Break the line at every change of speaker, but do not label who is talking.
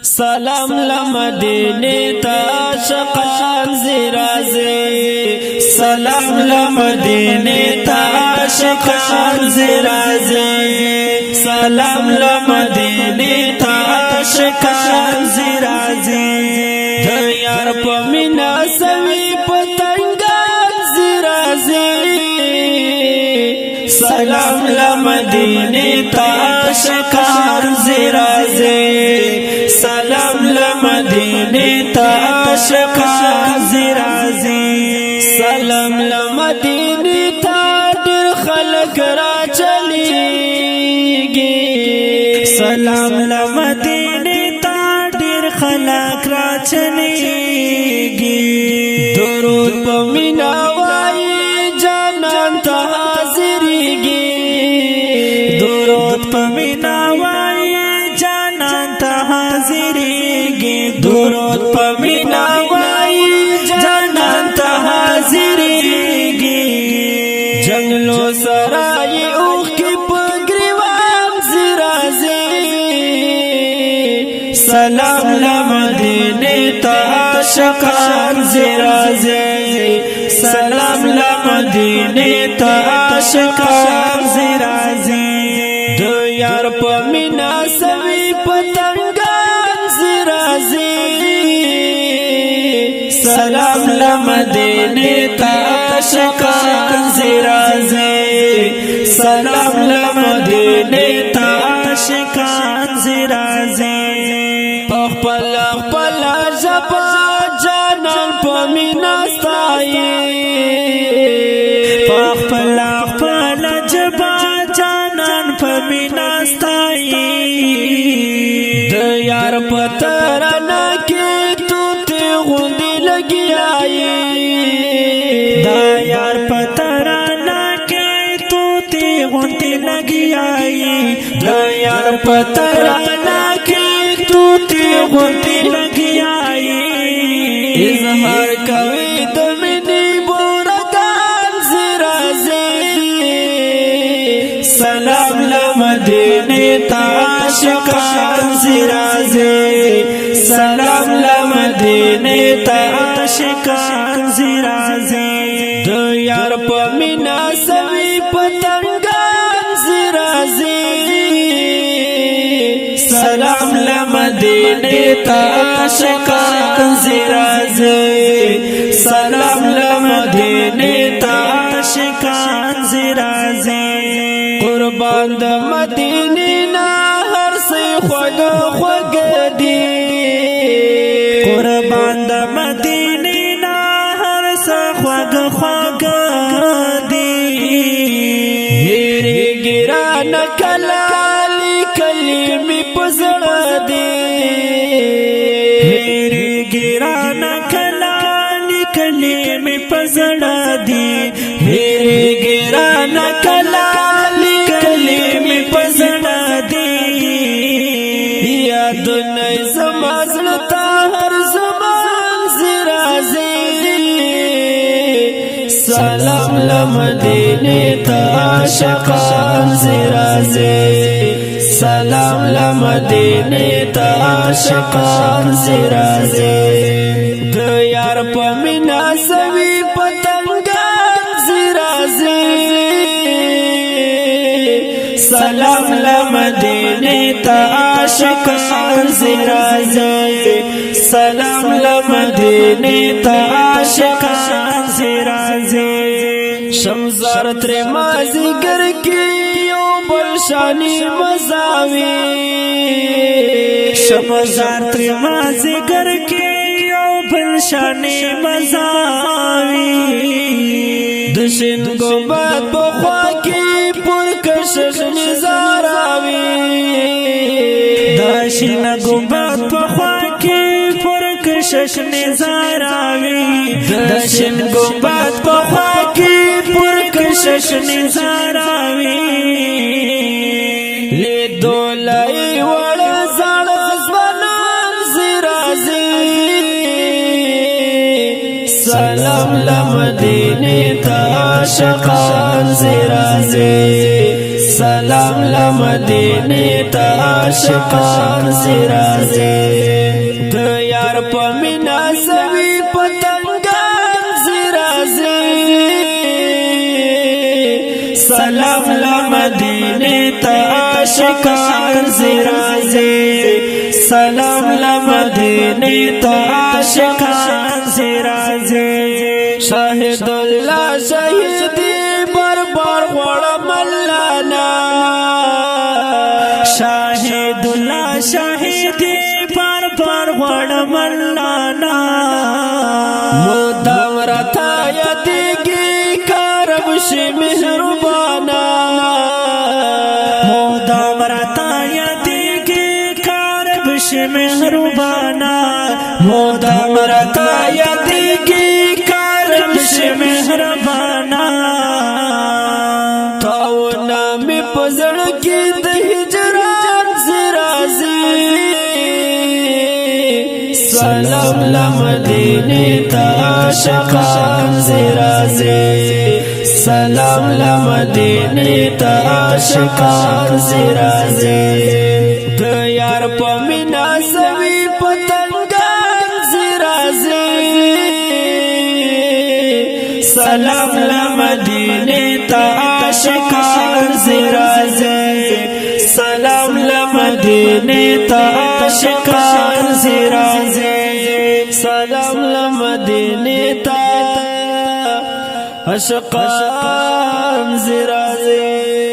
سلام لمدینه تا عاشقان زرازی سلام لمدینه تا عاشقان زرازی سلام لمدینه تا عاشقان زرازی د یار په مینا سوي پتنګان زرازی سلام لمدینه تا عاشقان زرازی سلام لمدینه تا عاشقان زرازی سلام لمدینه تا ډېر خلک را چلیږي سلام لمدینه تا ډېر خلک را چلیږي درود په مینا وایي جانان ته حاضرېږي درود په مینا وایي جانان ته حاضرېږي درود په مینا وایي جانان ته حاضرېږي جنګلو سرای اوښکې په ګریوان زرازي سلام لمدینه ته عاشقان زرازي سلام لمدینه ته عاشقان زرازي د یار په مینا سوي پتنګان زرازي سلام لمدینه ته عاشقان زرازي سلام لمدینه ته عاشقان زرازي خپل خپل ژبه جانان په مینا ستایي خپل خپل ژبه جانان په مینا ستایي د یار په ترانه کې توتې غوندې لګیایي د یار په ترانه کې توتې غوندې لګیایي د یار په ترانه کې توتې غوندې لګیایي اظهار کوي د مینې بورګان زرازي سلام لمدینه ته عاشقان زرازي سلام لمدینه ته عاشقان زرازي د یار په مینا سوي پتنګان زرازي سلام لمدینه ته عاشقان زرازي سلام لمدینه ته عاشقان زرازي قربان د مدینه نه هر څه خوږ خوږ دي قربان د مدینه نه هر څه خوږ خوږ دي هېرې ګران کلالي کلمې په زړه دي هېرې ګران کلالي کلمې په زړه دي هېرې ګران کلالي کلمې په زړه دي یادونه زما زړه ته هر زمان زرازي سلام لمدینه ته عاشقان زرازي سلام لمدینه ته عاشقان زرازي د یار په مینا سوي پتنګان زرازي سلام لمدینه ته عاشقان زرازي سلام لمدینه ته عاشقان زرازي شمزار تر مازیګر کې یو بل شانی مزاوي شمزار تر مازیګر کې یو بل شانی مزاوي د شین ګمبد په خوا کې پر کشش نظراوي د شین ګمبد په خوا کې پر کشش نظراوي د شین ګمبد په خوا کې پر کشش نظراوي لیدو لای وړ زړه ځوانان زرازي سلام لمدینه ته عاشقان زرازي سلام لمدینه ته عاشقان زرازي عاشقان زرازی سلام لمدینه تا عاشقان زرازی شاهد الله شهیدی بربر غړم لانا
شاهد الله شهیدی بربر غړم لانا
مدام رتا یدیږي کرم شي مهربانا
مدام رتا یدیږي کرم شي مهربانا
مدام رتا یدیږي کرم شي
مهربانا
تاونه می پزړ کې د هجران زرازي سلام لمدینه تا عاشقان زرازي سلام لمدینه تا عاشقان زرازي د یار په مینا سوي پتنګان زرازي سلام لمدینه تا عاشقان زرازي سلام لمدینه تا عاشقان زرازي سلام لمدینه تا عاشقان زرازي